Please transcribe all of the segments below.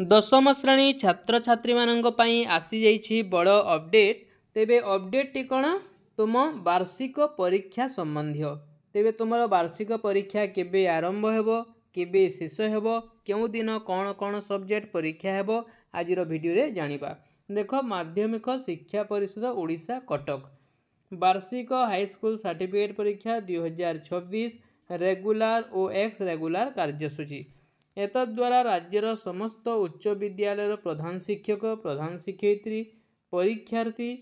दशम श्रेणी छात्र छात्री मानक पई आसी जाइछि बड़ अपडेट। तेबे अपडेट टी कौन तुम वार्षिक परीक्षा संबंधी तेबे तुम वार्षिक परीक्षा केबे आरंभ हेबो केबे शेष हेबो केउ दिन कौन कौन सब्जेक्ट परीक्षा हेबो आजिर वीडियो रे जानिबा। देख माध्यमिक शिक्षा परिषद ओडिशा कटक वार्षिक हाईस्कूल सर्टिफिकेट परीक्षा 2026 रेगुलार और एक्स रेगुलार कार्यसूची एतद्वारा राज्यर समस्त उच्च विद्यालय प्रधान शिक्षक प्रधान शिक्षयित्री परीक्षार्थी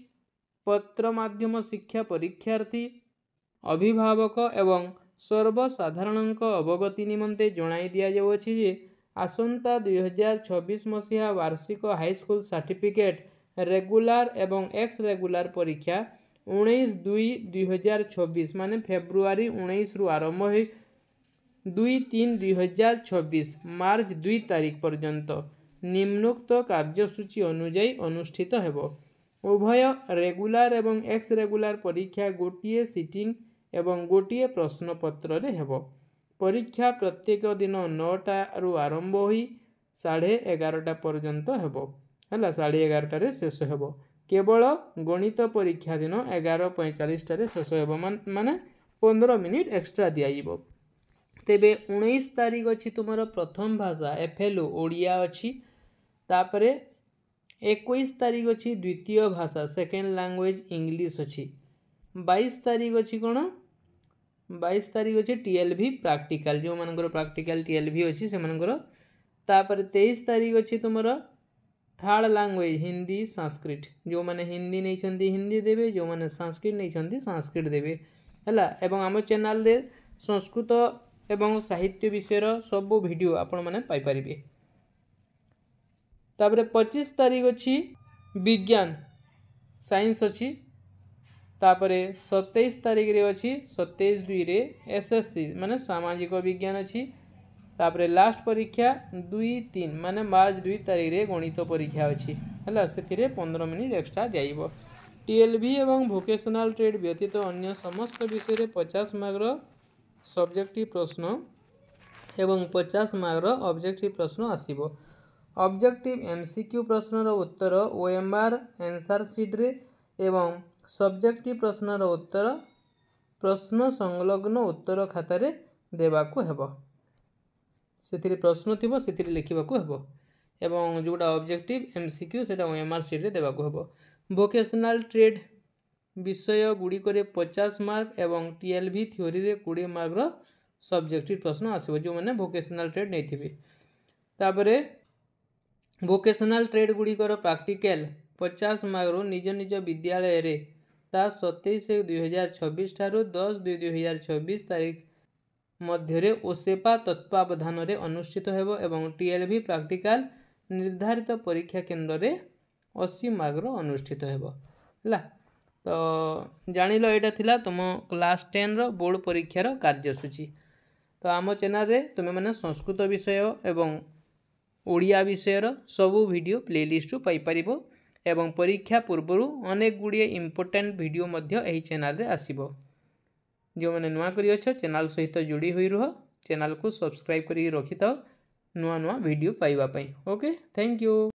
पत्र माध्यम शिक्षा परीक्षार्थी अभिभावक एवं सर्वसाधारण अवगति निमंते जणाई दिया जाउछि जे आसंता 2026 मसीहा वार्षिक हाईस्कूल सर्टिफिकेट रेगुलार एवं एक्स रेगुलार परीक्षा 19/2/2026 माने फेब्रुआरी 19 रु आरंभ हो 2/3/2026 मार्च 2 तारीख पर्यंत निम्नोक्त कार्यसूची अनुଯାयी अनुष्ठित हेबो। उभय रेगुलार एवं एक्स रेगुलार परीक्षा गोटिए सिटिंग एवं गोटिए प्रश्नपत्र रे हेबो। परीक्षा प्रत्येक दिन 9टा रु आरंभ होई 11:30 पर्यंत हेबो हला 11:30 रे शेष हेबो। केवल गणित परीक्षा दिन 11:45 रे शेष हेबो माने 15 मिनिट एक्स्ट्रा दिया जिवो। तेबे 19 तारीख अच्छी तुमर प्रथम भाषा एफएलओ ओडिया अच्छी तापरे 21 तारीख अच्छी द्वितीय भाषा सेकेंड लैंग्वेज इंग्लिश अच्छी 22 तारीख अच्छी कौन 22 तारीख अच्छी टीएलवी प्रैक्टिकल जो मानकर प्रैक्टिकल टीएलवी अच्छी से मानकर तापरे 23 तारीख अच्छी तुमर थर्ड लैंग्वेज हिंदी संस्कृत जो माने हिंदी नहीं छंदी हिंदी देवे जो माने संस्कृत नहीं छंदी संस्कृत देवे हला। एवं आम चैनल रे संस्कृत एवं साहित्य विषय सबू वीडियो आपण माने पाई परिबे। तापरे 25 तारीख अच्छी विज्ञान साइंस अच्छी तापरे 27 तारीख रे अच्छी 27/2 रे एसएससी माने सामाजिक विज्ञान अच्छी तापरे लास्ट परीक्षा 2/3 माने मार्च 2 तारीख रे गणित परीक्षा अच्छी हला से 15 मिनिट एक्स्ट्रा दिइबो। टीएलवी एवं वोकेशनल ट्रेड व्यतीत अन्य समस्त विषय रे 50 मार्क सब्जेक्टिव प्रश्न एवं 50 मार्क ऑब्जेक्टिव प्रश्न आसीबो। ऑब्जेक्टिव एमसीक्यू प्रश्न रो उत्तर ओएमआर आंसर शीट रे एवं सब्जेक्टिव प्रश्न रो उत्तर प्रश्न संलग्न उत्तर खाता रे देबाकू हेबो। सेथिरे प्रश्न थिबो सेथिरे लिखिबाकू हेबो एवं जोटा ऑब्जेक्टिव एमसीक्यू सेटा ओएमआर शीट रे देबाकू हेबो। वोकेशनल ट्रेड विषय गुड़ी करे 50 मार्क एवं टीएलवी थ्योरी रे 20 मार्क रो सब्जेक्टिव प्रश्न आसीबो जो माने वोकेशनल ट्रेड नै थिबे। तापरे वोकेशनल ट्रेड गुड़ी कर प्रैक्टिकल 50 मार्क रो निज निज विद्यालय रे ता 27/1/2026 ठारू 10/2/2026 तारीख मध्य रे ओसेपा तत्वावधान रे अनुष्ठित हेबो एवं टीएलवी प्रैक्टिकल निर्धारित परीक्षा केंद्र रे 80 मार्क रो अनुष्ठित हेबो हला। तो जानिलो एटा थिला तुम क्लास 10 रो बोर्ड परीक्षा रो कार्यसूची। तो आम चैनल रे तुमे माने संस्कृत विषय एवं ओडिया विषय रो सबू वीडियो प्लेलिस्ट पाई परिबो एवं परीक्षा पूर्व अनेक गुड़िए इंपोर्टेंट वीडियो मध्य एही चैनल रे आसीबो। जो माने नुआ करी अछ चैनल सहित जोड़ी होई रह चैनल को सब्सक्राइब करी रखि थाओ नुआ नुआ वीडियो पाइबा पई। Okay thank you.